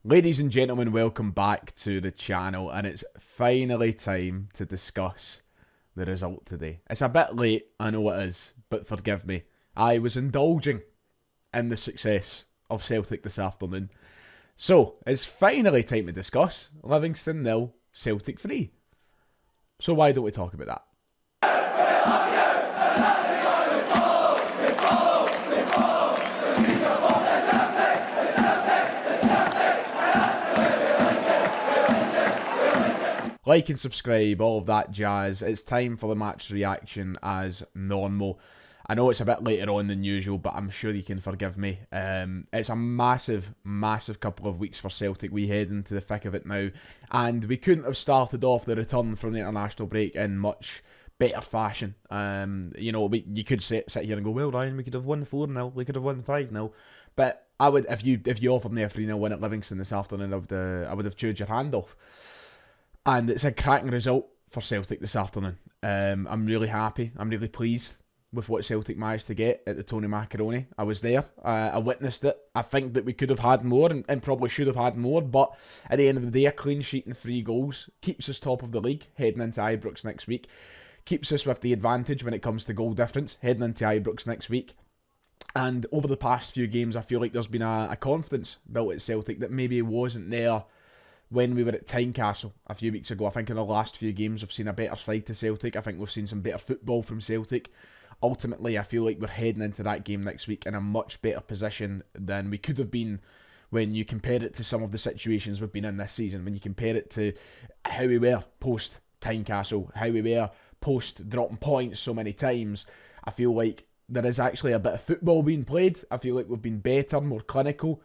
Ladies and gentlemen, welcome back to the channel, and it's finally time to discuss the result today. It's a bit late, I know it is, but forgive me. I was indulging in the success of Celtic this afternoon. So, it's finally time to discuss Livingston 0, Celtic 3. So why don't we talk about that? Like and subscribe, all of that jazz. It's time for the match reaction as normal. I know it's a bit later on than usual, but I'm sure you can forgive me. It's a massive, massive couple of weeks for Celtic. We head into the thick of it now, and we couldn't have started off the return from the international break in much better fashion. You could sit here and go, well, Ryan, we could have won 4-0, we could have won 5-0. But I would, if you offered me a 3-0 win at Livingston this afternoon, I would have chewed your hand off. And it's a cracking result for Celtic this afternoon. I'm really happy. I'm really pleased with what Celtic managed to get at the Tony Macaroni. I was there. I witnessed it. I think that we could have had more and probably should have had more. But at the end of the day, a clean sheet and 3 goals keeps us top of the league heading into Ibrox next week. Keeps us with the advantage when it comes to goal difference heading into Ibrox next week. And over the past few games, I feel like there's been a confidence built at Celtic that maybe wasn't there when we were at Tynecastle a few weeks ago. I think in the last few games we've seen a better side to Celtic. I think we've seen some better football from Celtic. Ultimately, I feel like we're heading into that game next week in a much better position than we could have been when you compare it to some of the situations we've been in this season. When you compare it to how we were post Tynecastle, how we were post dropping points so many times, I feel like there is actually a bit of football being played. I feel like we've been better, more clinical.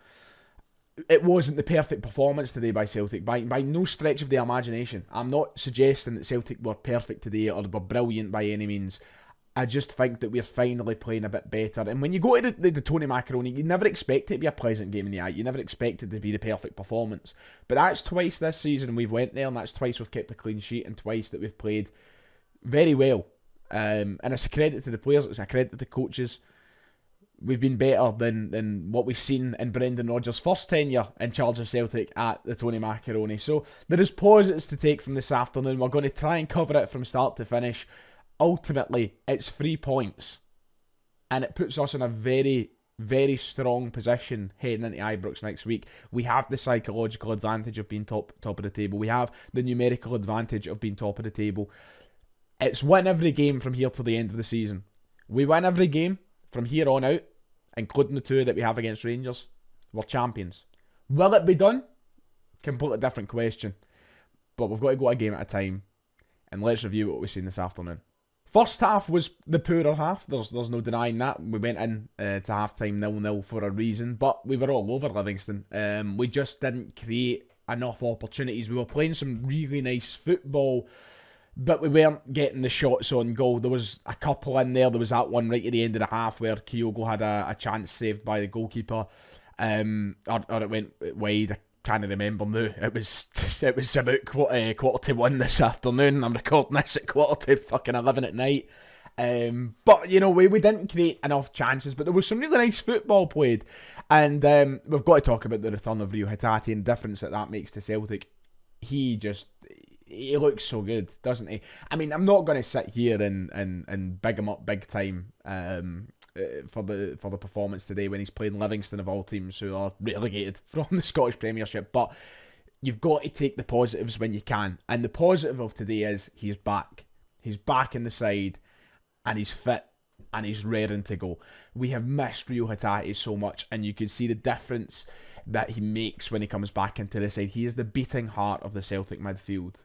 It wasn't the perfect performance today by Celtic, by no stretch of the imagination. I'm not suggesting that Celtic were perfect today or were brilliant by any means. I just think that we're finally playing a bit better. And when you go to the Tony Macaroni, you never expect it to be a pleasant game in the eye. You never expect it to be the perfect performance. But that's twice this season we've went there, and that's twice we've kept a clean sheet, and twice that we've played very well. And it's a credit to the players, it's a credit to the coaches. We've been better than what we've seen in Brendan Rodgers' first tenure in charge of Celtic at the Tony Macaroni. So there is positives to take from this afternoon. We're going to try and cover it from start to finish. Ultimately, it's 3 points. And it puts us in a very, very strong position heading into Ibrox next week. We have the psychological advantage of being top of the table. We have the numerical advantage of being top of the table. It's win every game from here to the end of the season. We win every game from here on out, including the 2 that we have against Rangers. We're champions. Will it be done? Completely different question. But we've got to go a game at a time. And let's review what we've seen this afternoon. First half was the poorer half. There's no denying that. We went in to half-time 0-0 for a reason. But we were all over Livingston. We just didn't create enough opportunities. We were playing some really nice football, but we weren't getting the shots on goal. There was a couple in there. There was that one right at the end of the half where Kyogo had a chance saved by the goalkeeper. Or it went wide. I can't remember now. It was about quarter to 1 this afternoon. I'm recording this at quarter to fucking 11 at night. But, you know, we didn't create enough chances, but there was some really nice football played. And we've got to talk about the return of Rio Hatate and the difference that makes to Celtic. He looks so good, doesn't he? I mean, I'm not going to sit here and big him up big time for the performance today when he's playing Livingston of all teams who are relegated from the Scottish Premiership. But you've got to take the positives when you can. And the positive of today is he's back. He's back in the side and he's fit and he's raring to go. We have missed Rio Hatate so much, and you can see the difference that he makes when he comes back into the side. He is the beating heart of the Celtic midfield.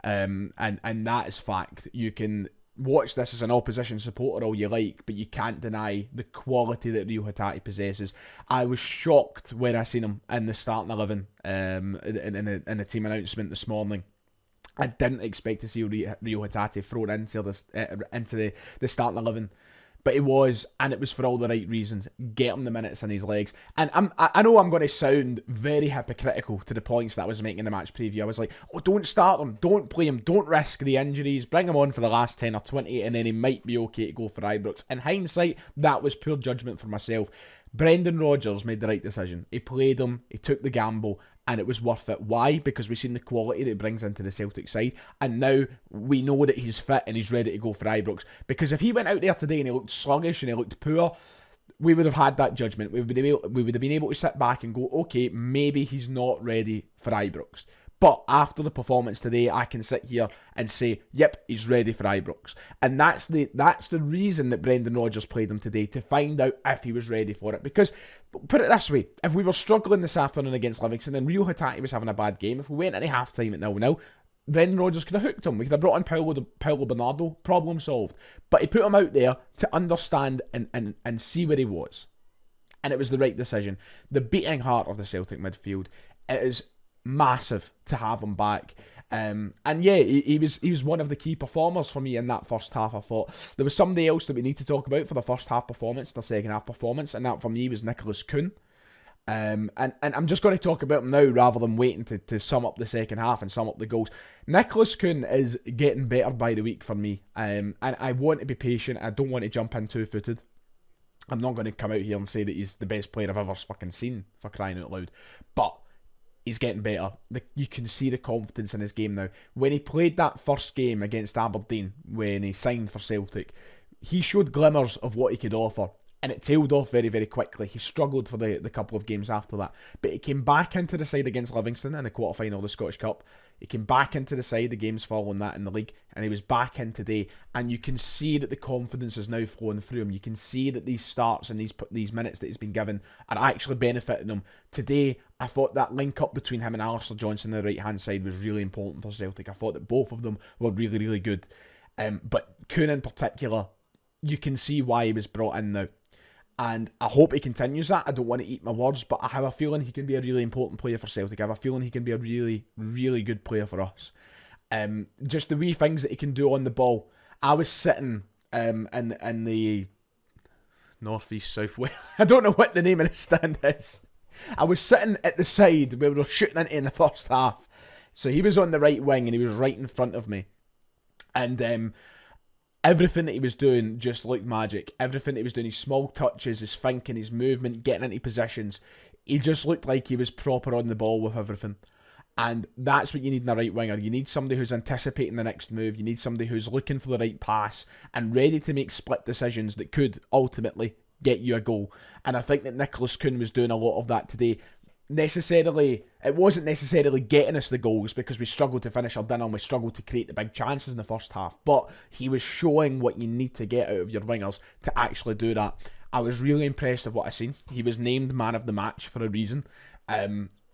And that is fact. You can watch this as an opposition supporter all you like, but you can't deny the quality that Rio Hatate possesses. I was shocked when I seen him in the starting 11 in the team announcement this morning. I didn't expect to see Rio Hatate thrown into the starting 11. But it was, and it was for all the right reasons. Get him the minutes in his legs. And I know I'm going to sound very hypocritical to the points that I was making in the match preview. I was like, oh, don't start him, don't play him, don't risk the injuries, bring him on for the last 10 or 20, and then he might be okay to go for Ibrox. In hindsight, that was poor judgment for myself. Brendan Rodgers made the right decision. He played him, he took the gamble, and it was worth it. Why? Because we've seen the quality that he brings into the Celtic side, and now we know that he's fit and he's ready to go for Ibrox. Because if he went out there today and he looked sluggish and he looked poor, we would have had that judgment. We would have been able to sit back and go, okay, maybe he's not ready for Ibrox. But after the performance today, I can sit here and say, yep, he's ready for Ibrox. And that's the reason that Brendan Rodgers played him today, to find out if he was ready for it. Because, put it this way, if we were struggling this afternoon against Livingston and Rio Hatate was having a bad game, if we went into half-time at 0-0, Brendan Rodgers could have hooked him. We could have brought in Paulo Bernardo, problem solved. But he put him out there to understand and see where he was. And it was the right decision. The beating heart of the Celtic midfield, it is massive to have him back. And yeah, he was one of the key performers for me in that first half. I thought there was somebody else that we need to talk about for the first half performance, the second half performance, and that for me was Nicholas Kuhn. And I'm just going to talk about him now rather than waiting to sum up the second half and sum up the goals. Nicholas Kuhn is getting better by the week for me, and I want to be patient. I don't want to jump in two-footed. I'm not going to come out here and say that he's the best player I've ever fucking seen, for crying out loud, but he's getting better. You can see the confidence in his game now. When he played that first game against Aberdeen, when he signed for Celtic, he showed glimmers of what he could offer. And it tailed off very, very quickly. He struggled for the couple of games after that. But he came back into the side against Livingston in the quarter-final of the Scottish Cup. He came back into the side, the games following that in the league. And he was back in today. And you can see that the confidence is now flowing through him. You can see that these starts and these minutes that he's been given are actually benefiting him. Today, I thought that link-up between him and Alistair Johnson on the right-hand side was really important for Celtic. I thought that both of them were really, really good. But Kuhn in particular, you can see why he was brought in now. And I hope he continues that. I don't want to eat my words, but I have a feeling he can be a really important player for Celtic. I have a feeling he can be a really, really good player for us. Just the wee things that he can do on the ball. I was sitting in the northeast, southwest. I don't know what the name of the stand is. I was sitting at the side where we were shooting into in the first half. So he was on the right wing and he was right in front of me. And everything that he was doing just looked magic. Everything that he was doing, his small touches, his thinking, his movement, getting into positions, he just looked like he was proper on the ball with everything. And that's what you need in a right winger. You need somebody who's anticipating the next move. You need somebody who's looking for the right pass and ready to make split decisions that could ultimately get you a goal. And I think that Nicholas Kuhn was doing a lot of that today. It wasn't necessarily getting us the goals because we struggled to finish our dinner and we struggled to create the big chances in the first half, but he was showing what you need to get out of your wingers to actually do that. I was really impressed with what I seen. He was named man of the match for a reason.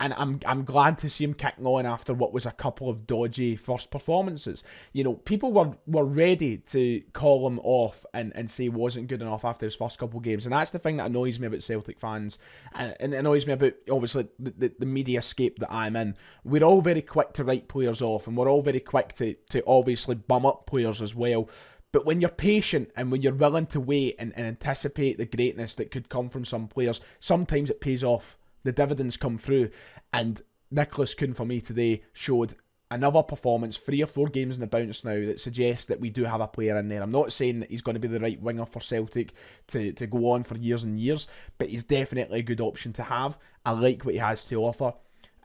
And I'm glad to see him kicking on after what was a couple of dodgy first performances. You know, people were ready to call him off and say he wasn't good enough after his first couple of games. And that's the thing that annoys me about Celtic fans. And it annoys me about, obviously, the media scape that I'm in. We're all very quick to write players off. And we're all very quick to obviously bum up players as well. But when you're patient and when you're willing to wait and anticipate the greatness that could come from some players, sometimes it pays off. The dividends come through, and Nicholas Kuhn for me today showed another performance, 3 or 4 games in the bounce now, that suggests that we do have a player in there. I'm not saying that he's going to be the right winger for Celtic to go on for years and years, but he's definitely a good option to have. I like what he has to offer.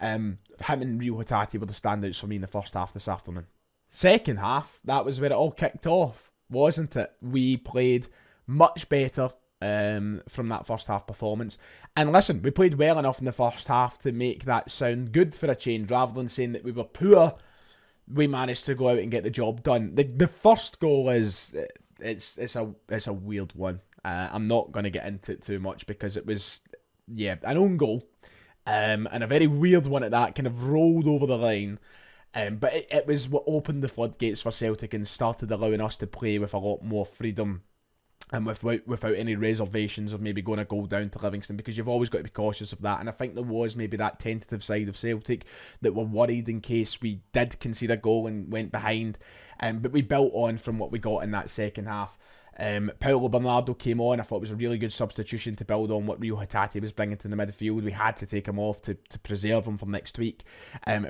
Him and Rio Hatate were the standouts for me in the first half this afternoon. Second half, that was where it all kicked off, wasn't it? We played much better from that first half performance. And listen, we played well enough in the first half to make that sound good for a change. Rather than saying that we were poor, we managed to go out and get the job done. The first goal is it's a weird one. I'm not going to get into it too much because it was an own goal, and a very weird one at that. Kind of rolled over the line. But it was what opened the floodgates for Celtic and started allowing us to play with a lot more freedom and without any reservations of maybe going a goal down to Livingston, because you've always got to be cautious of that. And I think there was maybe that tentative side of Celtic that were worried in case we did concede a goal and went behind. But we built on from what we got in that second half. Paulo Bernardo came on. I thought it was a really good substitution to build on what Rio Hatate was bringing to the midfield. We had to take him off to preserve him for next week.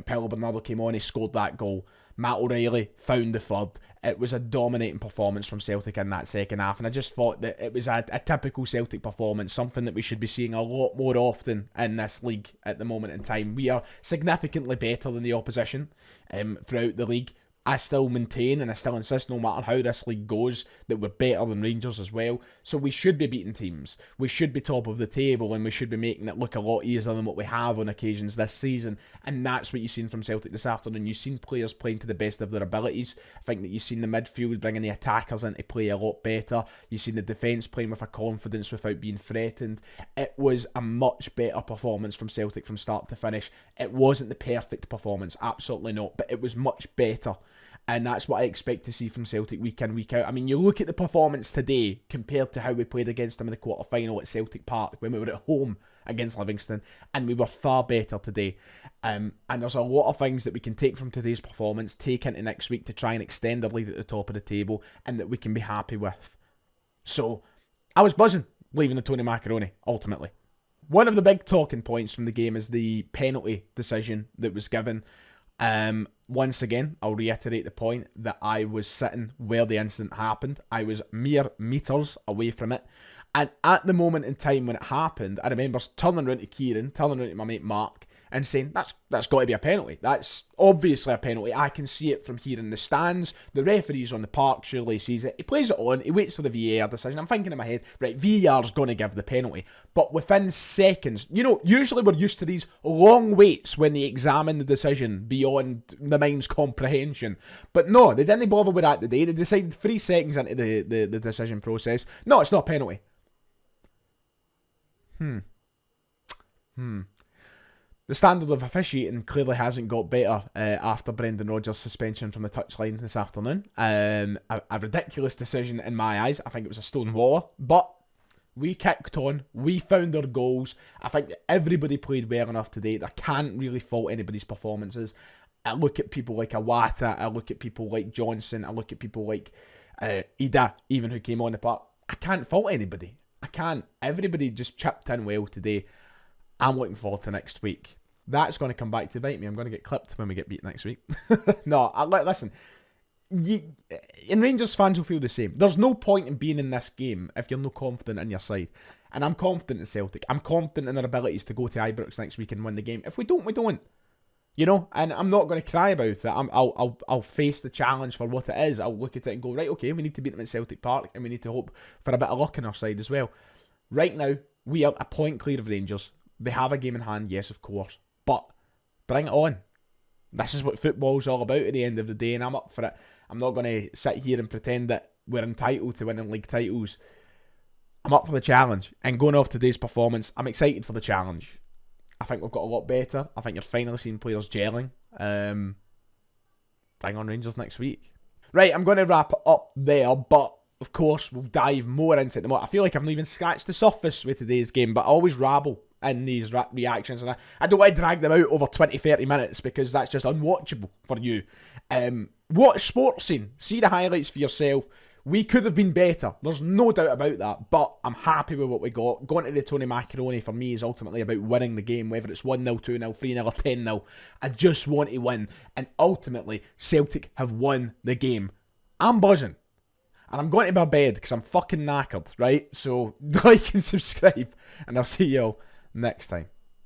Paulo Bernardo came on, he scored that goal. Matt O'Reilly found the third. It was a dominating performance from Celtic in that second half, and I just thought that it was a typical Celtic performance, something that we should be seeing a lot more often in this league at the moment in time. We are significantly better than the opposition throughout the league. I still maintain and I still insist, no matter how this league goes, that we're better than Rangers as well. So we should be beating teams. We should be top of the table, and we should be making it look a lot easier than what we have on occasions this season. And that's what you've seen from Celtic this afternoon. You've seen players playing to the best of their abilities. I think that you've seen the midfield bringing the attackers into play a lot better. You've seen the defence playing with a confidence without being threatened. It was a much better performance from Celtic from start to finish. It wasn't the perfect performance, absolutely not, but it was much better. And that's what I expect to see from Celtic week in, week out. I mean, you look at the performance today compared to how we played against them in the quarter-final at Celtic Park when we were at home against Livingston, and we were far better today. And there's a lot of things that we can take from today's performance, take into next week to try and extend our lead at the top of the table, and that we can be happy with. So, I was buzzing leaving the Tony Macaroni, ultimately. One of the big talking points from the game is the penalty decision that was given. Once again, I'll reiterate the point that I was sitting where the incident happened. I was mere metres away from it. And at the moment in time when it happened, I remember turning around to Kieran, turning around to my mate Mark, and saying, that's got to be a penalty. That's obviously a penalty. I can see it from here in the stands. The referee's on the park, surely sees it. He plays it on, he waits for the VAR decision. I'm thinking in my head, right, VAR's going to give the penalty. But within seconds, usually we're used to these long waits when they examine the decision beyond the mind's comprehension. But no, they didn't bother with that today. They decided 3 seconds into the decision process. No, it's not a penalty. The standard of officiating clearly hasn't got better after Brendan Rodgers' suspension from the touchline this afternoon. A ridiculous decision in my eyes. I think it was a stone waller, but we kicked on. We found our goals. I think that everybody played well enough today. I can't really fault anybody's performances. I look at people like Iwata. I look at people like Johnson. I look at people like Ida, even who came on the park. I can't fault anybody. I can't. Everybody just chipped in well today. I'm looking forward to next week. That's going to come back to bite me. I'm going to get clipped when we get beat next week. No, listen. And Rangers fans will feel the same. There's no point in being in this game if you're not confident in your side. And I'm confident in Celtic. I'm confident in their abilities to go to Ibrox next week and win the game. If we don't, we don't. And I'm not going to cry about it. I'll face the challenge for what it is. I'll look at it and go, right, okay, we need to beat them at Celtic Park, and we need to hope for a bit of luck on our side as well. Right now, we are a point clear of Rangers. They have a game in hand, yes, of course. But bring it on. This is what football's all about at the end of the day, and I'm up for it. I'm not going to sit here and pretend that we're entitled to winning league titles. I'm up for the challenge. And going off today's performance, I'm excited for the challenge. I think we've got a lot better. I think you're finally seeing players gelling. Bring on Rangers next week. Right, I'm going to wrap it up there, but of course we'll dive more into it. I feel like I've not even scratched the surface with today's game, but I always rabble in these reactions, and I don't want to drag them out over 20-30 minutes because that's just unwatchable for you. Watch sports scene, see the highlights for yourself. We could have been better, there's no doubt about that, but I'm happy with what we got. Going to the Tony Macaroni for me is ultimately about winning the game, whether it's 1-0, 2-0, 3-0 or 10-0. I just want to win, and ultimately Celtic have won the game. I'm buzzing. And I'm going to my bed because I'm fucking knackered, right? So like and subscribe, and I'll see you all next time.